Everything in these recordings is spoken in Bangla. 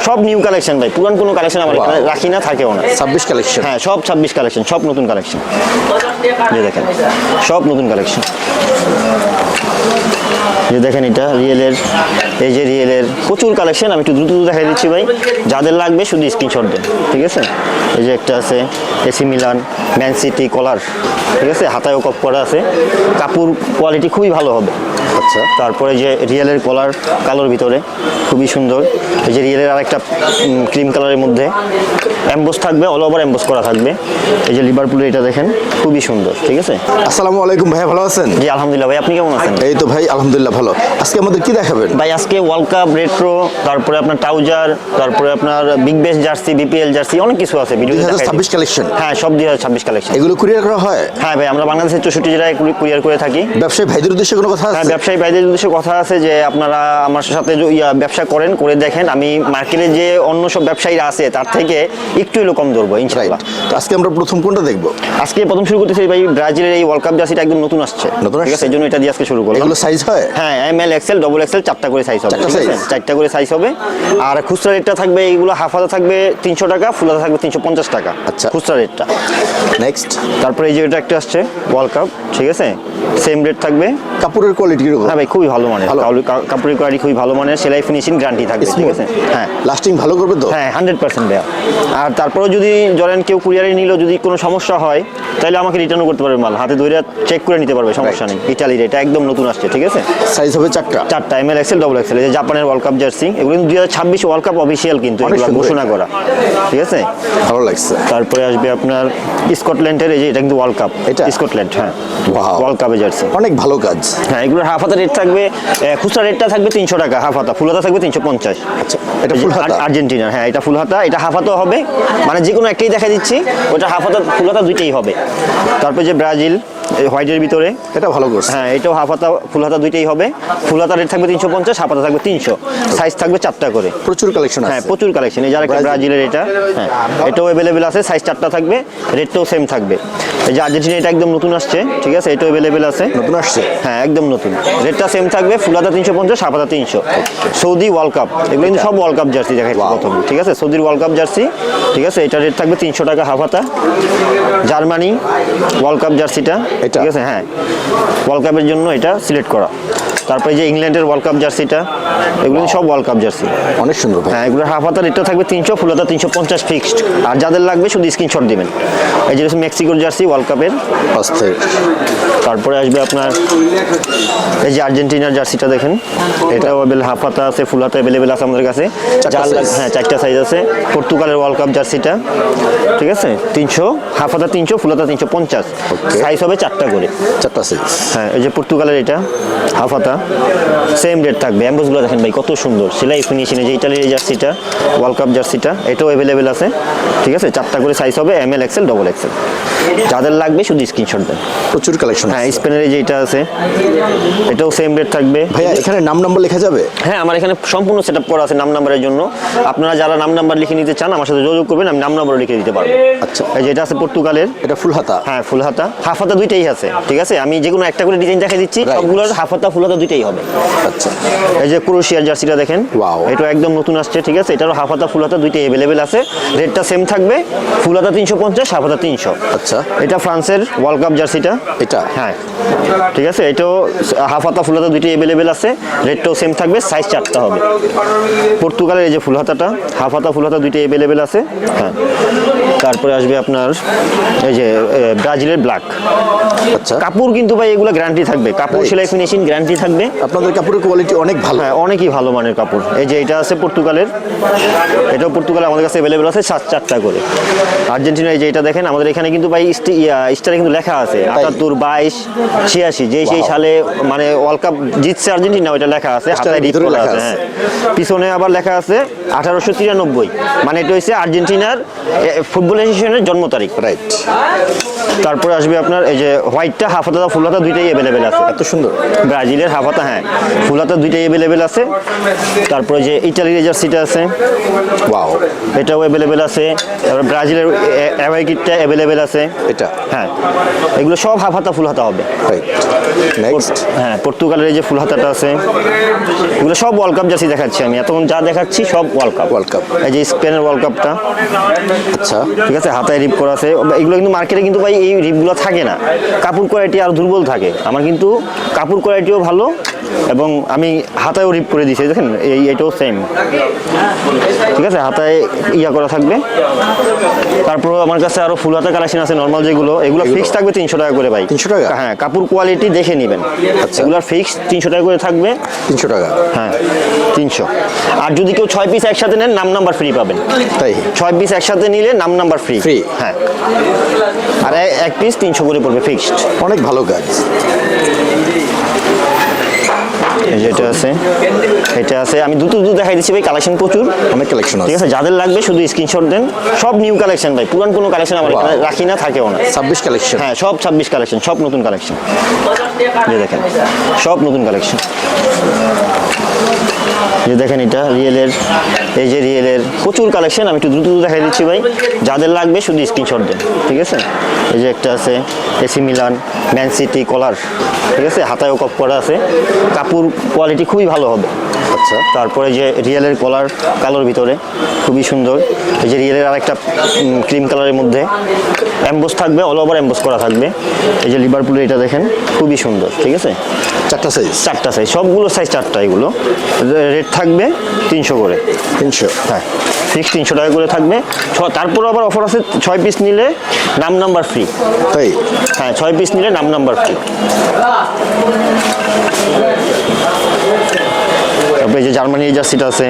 সব নিউ কালেকশন ভাই, পুরান কোনো কালেকশন আমার এখানে রাখি না, থাকেও না। 26 কালেকশন? হ্যাঁ, সব 26 কালেকশন, সব নতুন কালেকশন। এই দেখেন সব নতুন কালেকশন। যে দেখেন এটা রিয়েলের, এই যে রিয়েলের প্রচুর কালেকশন। আমি একটু দ্রুত দেখাই দিচ্ছি ভাই, যাদের লাগবে শুধু স্ক্রিনশট দেন, ঠিক আছে? এই যে একটা আছে এসি মিলান ম্যান সিটি কলার, ঠিক আছে, হাতায়ও কপ করা আছে, কাপড় কোয়ালিটি খুবই ভালো হবে। আচ্ছা, তারপরে যে রিয়েলের কলার কালোর ভিতরে খুবই সুন্দর। এই যে রিয়েলের আরেকটা ক্রিম কালারের মধ্যে এমবোস থাকবে, অল ওভার এমবোস করা থাকবে। এই যে লিভারপুলের এটা দেখেন খুবই সুন্দর, ঠিক আছে? আসসালামু আলাইকুম ভাই, ভালো আছেন? জি আলহামদুলিল্লাহ ভাই, আপনি কেমন আছেন? এই তো ভাই আলহামদুলিল্লাহ ভালো। আজকে আমাদের কি দেখাবেন ভাই? আজকে ওয়ার্ল্ড কাপ রেট্রো, তারপরে আপনার ট্রাউজার, তারপরে আপনার big base jersey, BPL jersey, অনেক কিছু আছে। 2026 কালেকশন? হ্যাঁ, সব 2026 কালেকশন। এগুলো কুরিয়ার করা হয়? হ্যাঁ ভাই, আমরা বাংলাদেশের 64 জেলায় কুরিয়ার করে থাকি। ব্যবসায়ী ভাইদের উদ্দেশ্যে কোনো কথা হ্যাঁ, আছে? ব্যবসায়ী ভাইদের উদ্দেশ্যে কথা আছে যে আপনারা আমার সাথে ব্যবসা করেন, করে দেখেন। আমি মার্কেটে যে অন্য সব ব্যবসায়ীরা আছে তার থেকে একটু এলো কম ধরবো ইনশাআল্লাহ। তো আজকে আমরা প্রথম কোনটা দেখবো? আজকে প্রথম শুরু করতেছি ভাই, ব্রাজিলের এই ওয়ার্ল্ড কাপ জার্সিটা একদম নতুন আসছে, ঠিক আছে? এই জন্য এটা দিয়ে আজকে শুরু করলাম। এগুলো সাইজ হয়? হ্যাঁ, M L XL double XL 4টা করে সাইজ হবে, চারটা ঠিক আছে? size? 4টা করে সাইজ হবে। আর খুচরা রেটটা থাকবে, এইগুলো হাফ হাতা থাকবে 300 টাকা, ফুল হাতা থাকবে 350 টাকা। আচ্ছা, খুচরা রেটটা। নেক্সট, তারপরে এই যে এটা একটা আসছে ওয়ার্ল্ড কাপ, ঠিক আছে, সেম রেট থাকবে। কাপড়ের কোয়ালিটি কিরকম? হ্যাঁ ভাই, খুবই ভালো মানের, ভালো। কাপড়ের কোয়ালিটি খুবই ভালো মানের, সেলাই ফিনিশিং গ্যারান্টি থাকবে, ঠিক আছে? হ্যাঁ, লাস্টিং ভালো করবে তো? হ্যাঁ 100% দেয়া। আর তারপরেও যদি ধরেন কেউ কুরিয়ারে নিল, যদি কোনো সমস্যা হয় তাহলে আমাকে রিটার্নও করতে পারবে, মাল হাতে ধরে চেক করে নিতে পারবে, সমস্যা নেই। ইটালির এটা একদম নতুন আসছে, ঠিক আছে? সাইজ হবে 4টা? 4টা, M L XL double XL. এই যে জাপানের ওয়ার্ল্ড কাপ জার্সি, এগুলো কিন্তু 2026 ওয়ার্ল্ড কাপ অফিসিয়াল, কিন্তু অনেক এগুলো সুন্দর। ঘোষণা করা, ঠিক আছে? ভালো লাগছে। তারপরে আসবে আপনার স্কটল্যান্ডের, এই যে এটা কিন্তু ওয়ার্ল্ড কাপ, এটা স্কটল্যান্ড, হ্যাঁ, Wow. ওয়ার্ল্ড কাপের জার্সি। অনেক ভালো কাজ। হ্যাঁ, এগুলোর হাফ হাতা রেট থাকবে, খুচরা রেটটা থাকবে 300 টাকা হাফ হাতা, ফুল হাতা থাকবে 350। আচ্ছা, এটা ফুল হাতা? আর্জেন্টিনার, হ্যাঁ, এটা ফুল হাতা, এটা হাফ হাতাও হবে, মানে যে কোনো একটাই দেখা দিচ্ছি, ওটা হাফ হাতা ফুল হাতা দুইটাই হবে। তারপরে যে ব্রাজিল হোয়াইটের ভিতরে, এটা ভালো করছে। হ্যাঁ, এটাও হাফ হাতা ফুল হাতা দুইটাই হবে। ফুল হাতা রেট থাকবে 350, হাফ হাতা থাকবে 300, সাইজ থাকবে 4টা করে। প্রচুর কালেকশন আছে। হ্যাঁ, প্রচুর কালেকশন। এই যারা ব্রাজিলের এটা, হ্যাঁ, এটাও অ্যাভেলেবেল আছে, সাইজ 4টা থাকবে, রেটটাও সেম থাকবে। এই যে আর্জেন্টিনা, এটা একদম নতুন আসছে, ঠিক আছে, এটাও অ্যাভেলেবেল আছে, নতুন আসছে? হ্যাঁ, একদম নতুন, রেটটা সেম থাকবে, ফুল হাতা 350, হাফ হাতা 300। সৌদি ওয়ার্ল্ড কাপ, এগুলো কিন্তু সব ওয়ার্ল্ড কাপ জার্সি দেখাচ্ছি প্রথম, ঠিক আছে? সৌদির ওয়ার্ল্ড কাপ জার্সি, ঠিক আছে, এটা রেট থাকবে 300 টাকা হাফ হাতা। জার্মানি ওয়ার্ল্ড কাপ জার্সিটা, এটা? ঠিক আছে, হ্যাঁ, ওয়ার্ল্ড কাপের জন্য এটা সিলেক্ট করা। তারপরে যে ইংল্যান্ডের ওয়ার্ল্ড কাপ জার্সিটা, এগুলো সব ওয়ার্ল্ড কাপ জার্সি। অনেক সুন্দর ভাই। হ্যাঁ, এগুলোর হাফ হাতা রেটটা থাকবে 300, ফুল হাতা 350 ফিক্সড। আর যাদের লাগবে শুধু স্ক্রিনশট দিবেন। এই যে মেক্সিকোর জার্সি ওয়ার্ল্ড কাপের। তারপরে আসবে আপনার এই যে আর্জেন্টিনার জার্সিটা দেখেন, এটা হাফ হাতা আছে, ফুল হাতা অ্যাভেলেবেল আছে আমাদের কাছে। হ্যাঁ, 4টা সাইজ আছে। পর্তুগালের ওয়ার্ল্ড কাপ জার্সিটা, ঠিক আছে, 300, হাফ হাতা 300, ফুল হাতা 350, সাইজ হবে 4টা করে। 4টা সাইজ। হ্যাঁ, এই যে পর্তুগালের এটা হাফ হাতা, সেম রেট থাকবে। অ্যাম্বোসগুলো দেখেন ভাই কত সুন্দর, সেলাই ফিনিশিং। যে ইটালির এই জার্সিটা ওয়ার্ল্ড কাপ জার্সিটা, এটাও অ্যাভেলেবেল আছে, ঠিক আছে, 4টা করে সাইজ হবে, M L XL double XL. যাদের লাগবে শুধু স্ক্রিনশট দেন। প্রচুর কালেকশন। হ্যাঁ, স্পেনের যে এটা আছে, এটাও সেম রেট থাকবে। ভাইয়া এখানে নাম নাম্বার লেখা যাবে? হ্যাঁ, আমার এখানে সম্পূর্ণ সেটআপ করা আছে নাম নাম্বারের জন্য। আপনারা যারা নাম নাম্বার লিখে নিতে চান আমার সাথে যোগাযোগ করবেন, আমি নাম নাম্বার লিখে দিতে পারবো। আচ্ছা, এই যে এটা আছে পর্তুগালের, এটা ফুল হাতা? হ্যাঁ, ফুল হাতা, হাফ হাতা দুইটাই আছে, ঠিক আছে? আমি যে কোনো একটা করে ডিজাইন দেখাই দিচ্ছি, সবগুলোর হাফ হাতা ফুল হাতা দুইটাই হবে। আচ্ছা, এই যে ক্রোয়েশিয়ার জার্সিটা দেখেন, এটা একদম নতুন আসছে, ঠিক আছে, এটারও হাফ হাতা ফুল হাতা দুইটাই অ্যাভেলেবেল আছে, রেটটা সেম থাকবে, ফুল হাতা 350, হাফ হাতা 300। আচ্ছা, এটা ফ্রান্সের ওয়ার্ল্ড কাপ জার্সিটা, এটা, হ্যাঁ, ঠিক আছে, এটাও হাফ হাতা ফুল হাতা দুইটাই অ্যাভেলেবেল আছে, রেটটাও সেম থাকবে, সাইজ 4টা হবে। পর্তুগালের এই যে ফুল হাতাটা, হাফ হাতা ফুল হাতা দুইটাই অ্যাভেলেবেল আছে, হ্যাঁ। তারপরে আসবে আপনার এই যে ব্রাজিলের ব্ল্যাক। আচ্ছা, কাপড় কিন্তু ভাই এগুলো গ্যারান্টি থাকবে, কাপড় সেলাই ফিনিশিং গ্যারান্টি থাকবে। আপনাদের কাপড়ের কোয়ালিটি অনেক ভালো। হ্যাঁ, অনেকই ভালো মানের কাপড়। এই যে এটা আছে পর্তুগালের, এটাও পর্তুগালে আমাদের কাছে অ্যাভেলেবেল আছে, 4টা করে। আর্জেন্টিনা এই যে এটা দেখেন, আমাদের এখানে কিন্তু ভাই স্টারে কিন্তু লেখা আছে 78, 22, 86, যে সেই সালে মানে ওয়ার্ল্ড কাপ জিতছে আর্জেন্টিনা, ওইটা লেখা আছে, হাতায় রিপ করা আছে। হ্যাঁ, পিছনে আবার লেখা আছে 1893, মানে এটা হচ্ছে আর্জেন্টিনার ফুটবল অ্যাসোসিয়েশনের জন্ম তারিখ। রাইট। তারপরে আসবে আপনার এই যে হোয়াইটটা হাফ হাতা ফুল হাতা দুইটাই অ্যাভেলেবেল আছে। এত সুন্দর। ব্রাজিলের হাফ হাতা, হ্যাঁ ফুল হাতা দুইটাই অ্যাভেলেবেল আছে। তারপরে যে ইটালির জার্সিটা আছে, ওয়াও, এটাও অ্যাভেলেবেল আছে। তারপর ব্রাজিলের অ্যাওয়ে কিটটা অ্যাভেলেবেল আছে। এটা হ্যাঁ, এগুলো সব হাফ হাতা ফুল হাতা হবে। রাইট। নেক্সট, হ্যাঁ, পর্তুগালের এই যে ফুল হাতাটা আছে, এগুলো সব ওয়ার্ল্ড কাপ জার্সি দেখাচ্ছি আমি। এতক্ষণ যা দেখাচ্ছি সব ওয়ার্ল্ড কাপ। World cup. এই যে স্পেনের ওয়ার্ল্ড কাপটা, আচ্ছা, ঠিক আছে, হাতায় রিপ করা আছে। এগুলো কিন্তু মার্কেটে কিন্তু ভাই এই রিপগুলো থাকে না, কাপড় কোয়ালিটি আর দুর্বল থাকে। আমার কিন্তু কাপড় কোয়ালিটিও ভালো এবং আমি হাতায়ও রিপ করে দিয়েছি, দেখেন এইটাও সেম, ঠিক আছে, হাতায় ইয়া করা থাকবে। তারপর আমার কাছে আরো ফুল হাতা কালেকশন আছে নরমাল যেগুলো, এগুলো ফিক্স থাকবে 300 টাকা করে ভাই। 300 টাকা? হ্যাঁ, কাপড় কোয়ালিটি দেখে নেবেন। আচ্ছা। এগুলোর ফিক্স 300 টাকা করে থাকবে। 300 টাকা? হ্যাঁ 300। আর যদি কেউ 6 পিস একসাথে নেন নাম নাম্বার ফ্রি পাবেন। তাই? 6 পিস একসাথে নিলে নাম নাম্বার ফ্রি। Free? হ্যাঁ। আর এক পিস 300 করে পড়বে ফিক্সড। অনেক ভালো কাজ। এই যেটা আছে, এটা আছে। আমি দুটো দেখাই দিচ্ছি ভাই, কালেকশন প্রচুর, অনেক কালেকশন ঠিক আছে। আছে। যাদের লাগবে শুধু স্ক্রিনশট দেন। সব নিউ কালেকশন ভাই, পুরান কোনো কালেকশন আমার এখানে রাখি না, থাকেও না। 26 কালেকশন? হ্যাঁ, সব 26 কালেকশন, সব নতুন কালেকশন। যে দেখেন সব নতুন কালেকশন। যে দেখেন এটা রিয়েলের, এই যে রিয়েলের প্রচুর কালেকশন। আমি একটু দ্রুত দেখাই দিচ্ছি ভাই, যাদের লাগবে শুধু স্ক্রিনশট দেন, ঠিক আছে। এই যে একটা আছে এসি মিলান ম্যান সিটি কলার, ঠিক আছে, হাতায়ও কপ করা আছে, কাপড় কোয়ালিটি খুবই ভালো হবে। আচ্ছা, তারপরে যে রিয়েলের কলার কালোর ভিতরে খুবই সুন্দর। এই যে রিয়েলের আরেকটা ক্রিম কালারের মধ্যে এমবোস থাকবে, অল ওভার এমবোস করা থাকবে। এই যে লিভারপুলের এটা দেখেন খুবই সুন্দর, ঠিক আছে। 4টা সাইজ? 4টা সাইজ, সবগুলো সাইজ 4টা। এগুলো রেট থাকবে 300 করে। 300? হ্যাঁ, ফিক্স 300 টাকা করে থাকবে। তারপর আবার অফার আছে 6 পিস নিলে নাম নাম্বার ফ্রি। তাই? হ্যাঁ, 6 পিস নিলে নাম নাম্বার ফ্রি। তারপরে এই যে জার্মানির জার্সিটা আছে,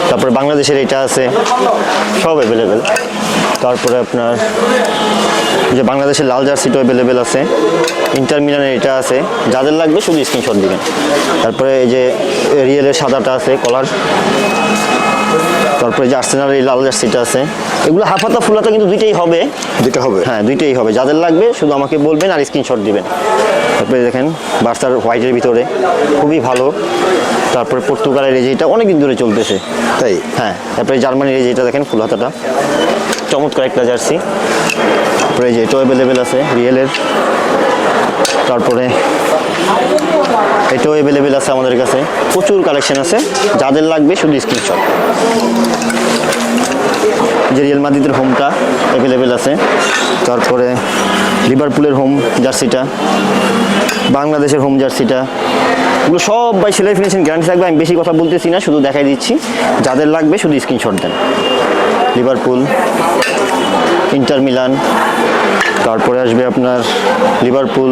তারপরে বাংলাদেশের এটা আছে, সব অ্যাভেলেবেল। তারপরে আপনার যে বাংলাদেশের লাল জার্সিটাও অ্যাভেলেবেল আছে, ইন্টার মিলানের এটা আছে। যাদের লাগবে শুধু স্ক্রিনশট দিবেন। তারপরে এই যে রিয়েলের সাদাটা আছে কলার, তারপরে যে আর্সেনালের এই লাল জার্সিটা আছে। এগুলো হাফ হাতা ফুল হাতা কিন্তু দুইটাই হবে। দুটো হবে? হ্যাঁ, দুইটাই হবে। যাদের লাগবে শুধু আমাকে বলবেন আর স্ক্রিনশট দিবেন। তারপরে দেখেন বার্সার হোয়াইটের ভিতরে খুবই ভালো। তারপরে পর্তুগালের এই যেটা অনেকদিন ধরে চলতেছে। তাই? হ্যাঁ, তারপরে জার্মানির এই যেটা দেখেন ফুল হাতাটা, চমৎকার একটা জার্সি। তারপরে এই যে এটাও অ্যাভেলেবেল আছে রিয়েলের। তারপরে এটাও অ্যাভেলেবেল আছে আমাদের কাছে, প্রচুর কালেকশন আছে। যাদের লাগবে শুধু স্ক্রিনশট। যে রিয়েল মাদ্রিদের হোমটা অ্যাভেলেবেল আছে। তারপরে লিভারপুলের হোম জার্সিটা, বাংলাদেশের হোম জার্সিটা, এগুলো সব বাই সেলাই ফিনিশিং গ্যারান্টি থাকবে। আমি বেশি কথা বলতেছি না, শুধু দেখাই দিচ্ছি। যাদের লাগবে শুধু স্ক্রিনশট দেন। লিভারপুল, ইন্টার মিলান, তারপরে আসবে আপনার লিভারপুল,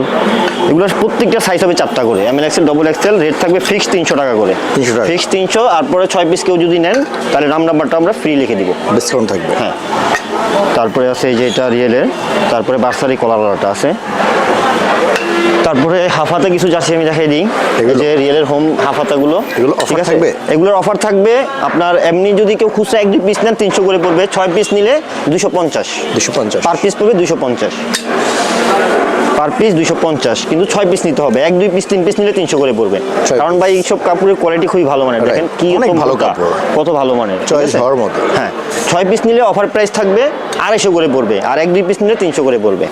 এগুলো প্রত্যেকটা সাইজ হবে 4টা করে। M L XL, double XL, rate থাকবে ফিক্স 300 টাকা করে। 300 টাকা? ফিক্স 300। আর পরে 6 পিস কেউ যদি নেন তাহলে নাম্বারটা আমরা ফ্রি লিখে দিব, ডিসকাউন্ট থাকবে? হ্যাঁ। তারপরে আছে এই যে এটা রিয়েলের, তারপরে বার্সারি কলারটা আছে। তারপরে হাফাতে কিছু জার্সি আমি দেখাই দিই। এই যে রিয়েলের হোম হাফাতাগুলো, এগুলো ঠিক অফার আছে। থাকবে? এগুলোর অফার থাকবে আপনার এমনি যদি কেউ খুচরা 1-2 পিস নেন 300 করে পড়বে। 6 পিস নিলে 250। 250? পার পিস পড়বে 250। পার পিস 250, কিন্তু 6 পিস নিতে হবে। 1-2 পিস 3 পিস নিলে 300 করে পড়বে। কারণ ভাই এইসব কাপড়ের কোয়ালিটি খুবই ভালো মানের। দেখেন কি অনেক ভালো কাপড়, কত ভালো মানের, চয়েস হওয়ার মতো। হ্যাঁ, 6 পিস নিলে অফার প্রাইস থাকবে 250 করে পড়বে। আর 1-2 পিস নিলে 300 করে পড়বে।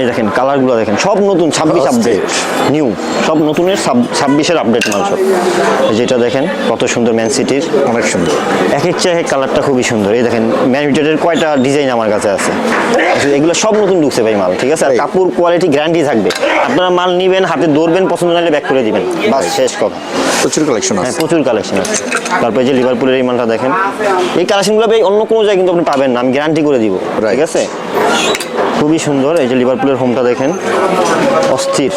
এই দেখেন কালারগুলো দেখেন, সব নতুন, 26 আপডেট নিউ, সব নতুনের 26-এর আপডেট মাল সব। যেটা দেখেন কত সুন্দর ম্যান সিটির, অনেক সুন্দর। এক এক চাই কালারটা খুবই সুন্দর। এই দেখেন ম্যান ইউনাইটেডের কয়টা ডিজাইন আমার কাছে আছে, এগুলো সব নতুন ঢুকছে ভাই মাল, ঠিক আছে। আর কাপড় কোয়ালিটি গ্যারান্টি থাকবে। আপনারা মাল নিবেন, হাতে ধরবেন, পছন্দ না হলে ব্যাক করে দিবেন, বাস শেষ কথা। প্রচুর কালেকশন হ্যাঁ, আছে। প্রচুর কালেকশন আছে। তারপরে যে লিভারপুলের এই মালটা দেখেন, এই কালেকশনগুলো ভাই অন্য কোনো জায়গায় কিন্তু আপনি পাবেন না, আমি গ্যারান্টি করে দিব, ঠিক আছে। খুবই সুন্দর। এই যে লিভারপুলের হোমটা দেখেন, অস্থির,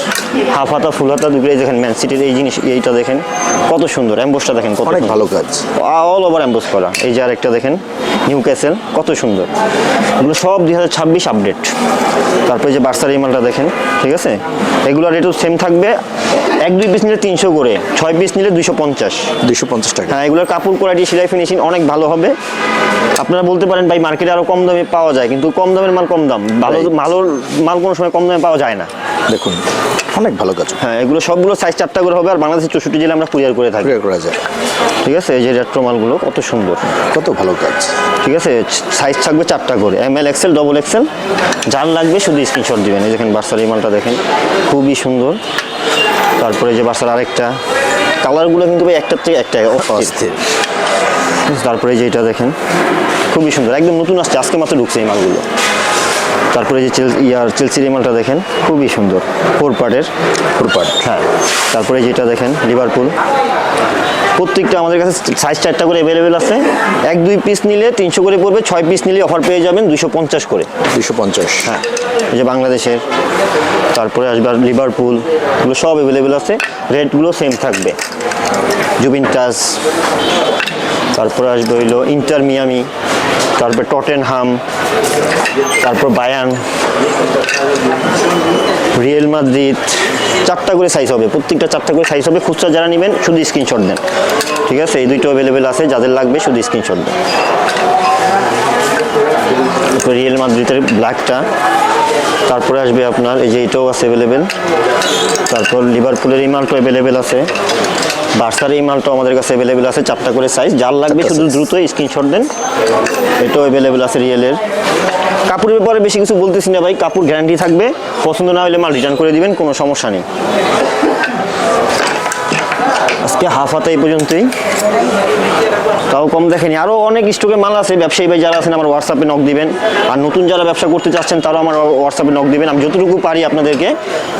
হাফ হাতা ফুল হাতা দুটোই দেখেন। ম্যান সিটির এই জিনিস, এইটা দেখেন কত সুন্দর, এমবোসটা দেখেন কত অনেক ভালো কাজ, অল ওভার এমবোস করা। এই যে আরেকটা দেখেন নিউ ক্যাসেল, কত সুন্দর। এগুলো সব 2026 আপডেট। তারপরে যে বার্সার এই মালটা দেখেন, ঠিক আছে। এগুলোর রেটও সেম থাকবে, 1-2 পিস নিলে 300 করে, 6 পিস নিলে 250। 250 টাকা। হ্যাঁ, এগুলোর কাপড় কোয়ালিটি, সেলাই ফিনিশিং অনেক ভালো হবে। আপনারা বলতে পারেন ভাই মার্কেটে আরো কম দামে পাওয়া যায়, কিন্তু কম দামের মাল কম দাম, ভালো ভালো মাল কোনো সময় কম দামে পাওয়া যায় না। দেখুন অনেক ভালো কাজ। হ্যাঁ, এগুলো সবগুলো সাইজ 4টা করে হবে, আর বাংলাদেশের 64 জেলা আমরা কুরিয়ার করে থাকি। ক্লিয়ার করা যায়। ঠিক আছে, এই যে রেট্রো মালগুলো কত সুন্দর, কত ভালো কাজ। ঠিক আছে, সাইজ থাকবে 4টা করে, ML XL ডবল XL। যার লাগবে শুধু স্ক্রিনশট দিবেন। এই দেখেন বার্সার এই মালটা দেখেন, খুবই সুন্দর। তারপরে যে বার্সার আরেকটা, কালারগুলো কিন্তু ভাই একটার থেকে একটা অস্থির। তারপরে যে এটা দেখেন, খুবই সুন্দর, একদম নতুন আসছে, আজকে মাত্র ঢুকছে এই মালগুলো। তারপরে যে চেলসির এই মালটা দেখেন, খুবই সুন্দর, 4 পার্টের। হ্যাঁ, তারপরে যেটা দেখেন লিভারপুল, প্রত্যেকটা আমাদের কাছে সাইজ 4টা করে অ্যাভেলেবেল আছে। 1-2 পিস নিলে 300 করে পড়বে, 6 পিস নিলে অফার পেয়ে যাবেন 250 করে। 250। হ্যাঁ, এই যে বাংলাদেশের। তারপরে আসবে আর লিভারপুল, এগুলো সব অ্যাভেলেবেল আছে, রেটগুলো সেম থাকবে। জুভেন্টাস, তারপরে আসবে হইলো ইন্টার মিয়ামি, তারপর টটেনহাম, তারপর বায়ার্ন, রিয়েল মাদ্রিদ। 4টা করে সাইজ হবে, প্রত্যেকটা 4টা করে সাইজ হবে। খুচরা যারা নেবেন শুধু স্ক্রিনশট দেন। ঠিক আছে, এই দুইটা অ্যাভেলেবেল আছে, যাদের লাগবে শুধু স্ক্রিনশট দেন। তারপর রিয়েল মাদ্রিদের ব্ল্যাকটা, তারপরে আসবে আপনার এই যে এটাও আছে অ্যাভেলেবেল। তারপর লিভারপুলের এই মালটা অ্যাভেলেবেল আছে, বার্সার এই মালটাও আমাদের কাছে অ্যাভেলেবেল আছে, 4টা করে সাইজ। যার লাগবে শুধু দ্রুত স্ক্রিনশট দেন। এটাও অ্যাভেলেবেল আছে রিয়েলের। কাপড়ের ব্যাপারে বেশি কিছু বলতেছি না ভাই, কাপড় গ্যারান্টি থাকবে, পছন্দ না হলে মাল রিটার্ন করে দিবেন, কোনো সমস্যা নেই। আজকে হাফ হাতা এই পর্যন্তই, তাও কম দেখেনি, আরও অনেক স্টকে মাল আছে। ব্যবসায়ী ভাই যারা আছেন আমার হোয়াটসঅ্যাপে নক দিবেন, আর নতুন যারা ব্যবসা করতে চাচ্ছেন তারাও আমার হোয়াটসঅ্যাপে নক দিবেন, আমি যতটুকু পারি আপনাদেরকে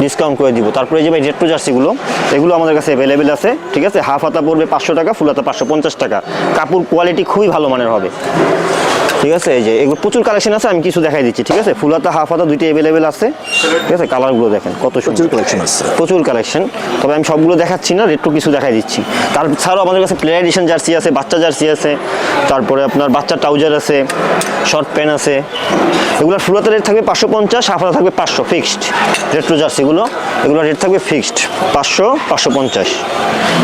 ডিসকাউন্ট করে দিব। তারপরে এই যে ভাই রেট্রো জার্সিগুলো, এগুলো আমাদের কাছে অ্যাভেলেবেল আছে। ঠিক আছে, হাফ হাতা পড়বে 500 টাকা, ফুল হাতা 550 টাকা। কাপড় কোয়ালিটি খুবই ভালো মানের হবে। ঠিক আছে, এই যে এগুলো প্রচুর কালেকশন আছে, আমি কিছু দেখাই দিচ্ছি। ঠিক আছে, ফুল হাতা হাফ হাতা দুইটাই অ্যাভেলেবেল আছে। ঠিক আছে, কালারগুলো দেখেন কত সুন্দর কালেকশন আছে, প্রচুর কালেকশন। তবে আমি সবগুলো দেখাচ্ছি না, রেট্রো কিছু দেখাই দিচ্ছি। তাছাড়াও আমাদের কাছে প্লেয়ার এডিশন জার্সি আছে, বাচ্চা জার্সি আছে, তারপরে আপনার বাচ্চা ট্রাউজার আছে, শর্ট প্যান্ট আছে। এগুলোর ফুল হাতা রেট থাকবে 550, হাফ হাতা থাকবে 500 ফিক্সড। রেট্রো জার্সিগুলো এগুলো রেট থাকবে ফিক্সড 500, 550।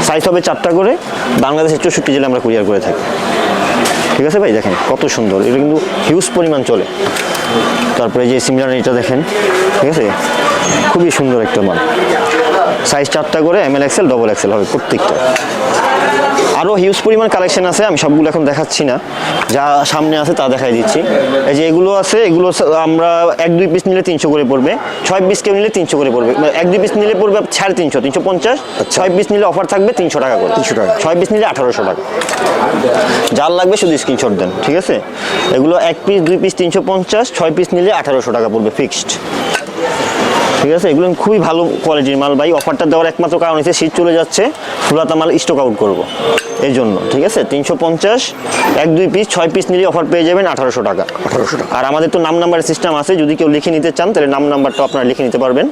সাইজ হবে 4টা করে, বাংলাদেশের 64 জেলা আমরা কুরিয়ার করে থাকি। ঠিক আছে ভাই, দেখেন কত সুন্দর, এটা কিন্তু হিউজ পরিমাণ চলে। তারপরে যে সিমিলার এটা দেখেন, ঠিক আছে, খুবই সুন্দর একটা মাল। সাইজ 4টা করে, ML XL ডবল XL হবে প্রত্যেকটা। আরও হিউজ পরিমাণ কালেকশন আছে, আমি সবগুলো এখন দেখাচ্ছি না, যা সামনে আছে তা দেখাই দিচ্ছি। এই যে এগুলো আছে, এগুলো আমরা 1-2 পিস নিলে 300 করে পড়বে, 6 পিস কেউ নিলে 300 করে পড়বে। 1-2 পিস নিলে পড়বে 350, 350। 6 পিস নিলে অফার থাকবে 300 টাকা করে। 300 টাকা। 6 পিস নিলে 1800 টাকা। যার লাগবে শুধু স্ক্রিনশট দেন। ঠিক আছে, এগুলো 1 পিস 2 পিস 350, 6 পিস নিলে 1800 টাকা পড়বে ফিক্সড। ঠিক আছে, এগুলো খুবই ভালো কোয়ালিটির মাল ভাই। অফারটা দেওয়ার একমাত্র কারণ হচ্ছে শীত চলে যাচ্ছে, ফুলাতা মাল স্টক আউট করবো এই জন্য। ঠিক আছে, 350, 1-2 পিস 6 পিস নিলে অফার পেয়ে যাবেন 1800 টাকা। 1800 টাকা। আর আমাদের তো নাম নাম্বারের সিস্টেম আছে, যদি কেউ লিখে নিতে চান তাহলে নাম নাম্বারটা আপনারা লিখে নিতে পারবেন।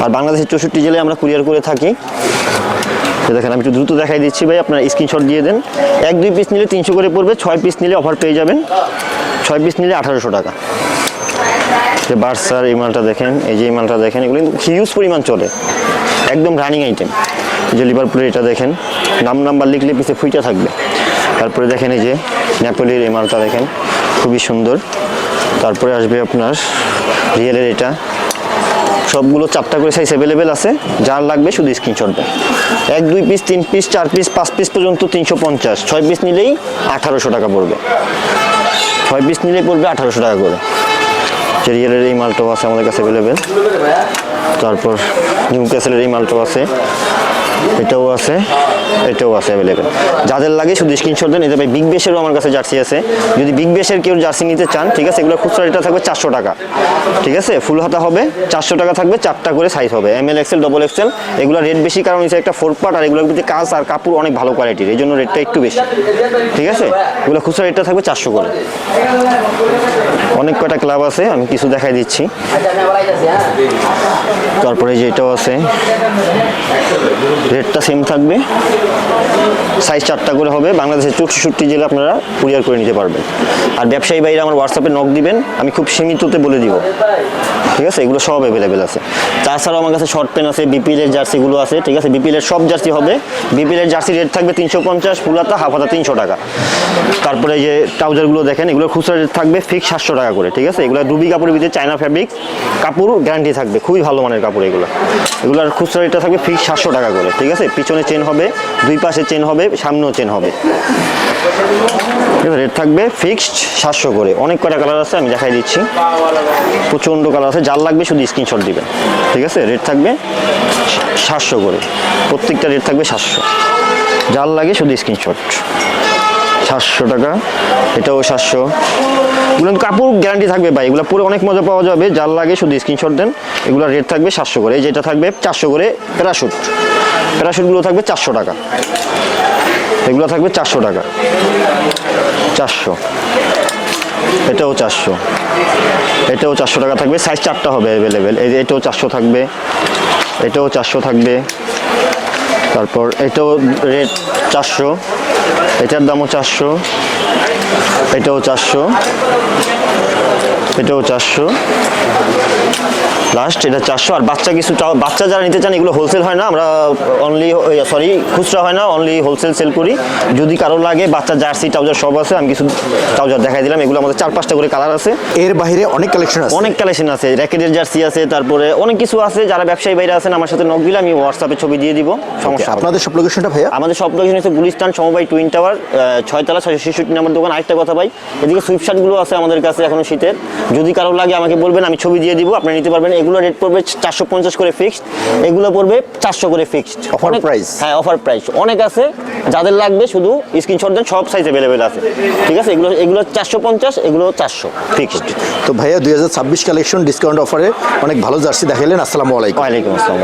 আর বাংলাদেশের 64 জেলায় আমরা কুরিয়ার করে থাকি। দেখেন আমি একটু দ্রুত দেখাই দিচ্ছি ভাই, আপনারা স্ক্রিনশট দিয়ে দেন। 1-2 পিস নিলে 300 করে পড়বে, 6 পিস নিলে অফার পেয়ে যাবেন, 6 পিস নিলে 1800 টাকা। যে বার্সার এই মালটা দেখেন, এই যে এই মালটা দেখেন, এগুলো হিউজ পরিমাণ চলে, একদম রানিং আইটেম। যে লিভারপুলের এটা দেখেন, নাম্বার লিখলে পিছে ফুইটা থাকবে। তারপরে দেখেন এই যে নেপোলির এই মালটা দেখেন, খুবই সুন্দর। তারপরে আসবে আপনার রিয়েলের এটা, সবগুলো 4টা করে সাইজ অ্যাভেলেবেল আছে, যার লাগবে শুধু স্ক্রিনশট দেন। 1-2 পিস 3 পিস 4 পিস 5 পিস পর্যন্ত 350, 6 পিস নিলেই 1800 টাকা পড়বে। 6 পিস নিলেই পড়বে 1800 টাকা করে। রিয়েলের এই মালটাও আছে আমাদের কাছে অ্যাভেলেবেল। তারপর নিউক্যাসলের এই মালটাও আছে, এটাও আছে, এটাও আছে অ্যাভেলেবেল। যাদের লাগে শুধু স্ক্রিনশট দেন। এতে ভাই বিগ বেশেরও আমার কাছে জার্সি আছে, যদি বিগ বেশের কেউ জার্সি নিতে চান। ঠিক আছে, এগুলো খুচরা রেটটা থাকবে 400 টাকা। ঠিক আছে, ফুল হাতা হবে 400 টাকা থাকবে, 4টা করে সাইজ হবে, ML XL ডবল XL। এগুলো রেট বেশি কারণ হচ্ছে একটা 4 পার্ট, আর এগুলোর ভিতরে কাজ আর কাপড় অনেক ভালো কোয়ালিটির, এই জন্য রেটটা একটু বেশি। ঠিক আছে, এগুলো খুচরা রেটটা থাকবে 400 করে। অনেক কয়টা ক্লাব আছে, আমি কিছু দেখাই দিচ্ছি। তারপরে যে এটাও আছে, রেটটা সেম থাকবে, সাইজ 4টা করে হবে, বাংলাদেশের 64 জেলা আপনারা কুরিয়ার করে নিতে পারবেন। আর ব্যবসায়ী ভাইরা আমার হোয়াটসঅ্যাপে নক দিবেন, আমি খুব সীমিততে বলে দিব, ঠিক আছে? এগুলো সব অ্যাভেলেবেল আছে। তাছাড়াও আমার কাছে শর্ট পেন আছে, বিপিএল এর জার্সিগুলো আছে, ঠিক আছে? বিপিএল এর সব জার্সি হবে। বিপিএল এর জার্সি রেট থাকবে 350, ফুল হাতা হাফ হাতা 300 টাকা। তারপরে এই যে ট্রাউজারগুলো দেখেন, এগুলো খুচরা রেট থাকবে ফিক্স 700 টাকা করে, ঠিক আছে? এগুলো রুবি কাপড়ের ভিতরে চায়না ফ্যাব্রিক, কাপড় গ্যারান্টি থাকবে, খুবই ভালো মানের কাপড় এগুলো। এগুলোর খুচরা রেটটা থাকবে ফিক্স 700 টাকা করে, ঠিক আছে? পিছনে চেন হবে, দুই পাশে চেন হবে, সামনেও চেন হবে, ঠিক আছে? রেট থাকবে ফিক্সড 700 করে। অনেক কয়টা কালার আছে, আমি দেখাই দিচ্ছি, প্রচণ্ড কালার আছে। যার লাগবে শুধু স্ক্রিনশট দিবেন, ঠিক আছে? রেট থাকবে 700 করে, প্রত্যেকটা রেট থাকবে 700। যার লাগে শুধু স্ক্রিনশট। 700 টাকা, এটাও 700। এগুলো কাপড় গ্যারান্টি থাকবে ভাই, এগুলো পুরো অনেক মজা পাওয়া যাবে। যার লাগে শুধু স্ক্রিনশট দেন। এগুলো রেট থাকবে 700 করে। এই যেটা থাকবে 400 করে প্যারাশুট, প্যারাশুটগুলো থাকবে 400 টাকা। এগুলো থাকবে 400 টাকা, 400। এটাও 400, এটাও 400 টাকা থাকবে। সাইজ 4টা হবে অ্যাভেলেবেল। এই যে এটাও 400 থাকবে, এটাও 400 থাকবে। তারপর এটাও রেট 400, এটার দামও 400, এটাও 400, এটাও 400, লাস্ট এটা 400। আর বাচ্চা কিছু বাচ্চা যারা নিতে চান, এগুলো হোলসেল হয় না, আমরা অনলি খুচরা হয় না, অনলি হোলসেল সেল করি। যদি কারো লাগে বাচ্চা জার্সি ট্রাউজার সব আছে, আমি কিছু ট্রাউজার দেখাই দিলাম। এগুলো আমাদের 4-5টা করে কালার আছে। এর বাইরে অনেক কালেকশন আছে। অনেক কালেকশন আছে, র্যাকেটের জার্সি আছে, তারপরে অনেক কিছু আছে। যারা ব্যবসায়ী বাইরে আছেন আমার সাথে নক দিলে আমি হোয়াটসঅ্যাপে ছবি দিয়ে দিব, সমস্যা হবে না। আপনাদের সব লোকেশনটা ভাইয়া? আমাদের সব লোকেশন হচ্ছে গুলিস্তান সমবায় টুইন টাওয়ার, 6 তলা 666 নম্বর দোকান। আরেকটা কথা ভাই, এদিকে সুইফট শার্টগুলো আছে আমাদের কাছে এখনো শীতের। যদি কারো লাগে আমাকে বলবেন, আমি ছবি দিয়ে দিব, আপনি নিতে পারবেন। এগুলো রেট পড়বে 450 করে ফিক্সড, এগুলো পড়বে 400 করে ফিক্সড। Offer price? হ্যাঁ, অফার প্রাইস। অনেক আছে, যাদের লাগবে শুধু স্ক্রিনশট দেন, সব সাইজ অ্যাভেলেবেল আছে, ঠিক আছে? এগুলো 450, এগুলো 400 ফিক্সড। তো ভাইয়া 2026 কালেকশন ডিসকাউন্ট অফারে অনেক ভালো জার্সি দেখাইলেন। আসসালামু আলাইকুম। ওয়ালাইকুম আসসালাম।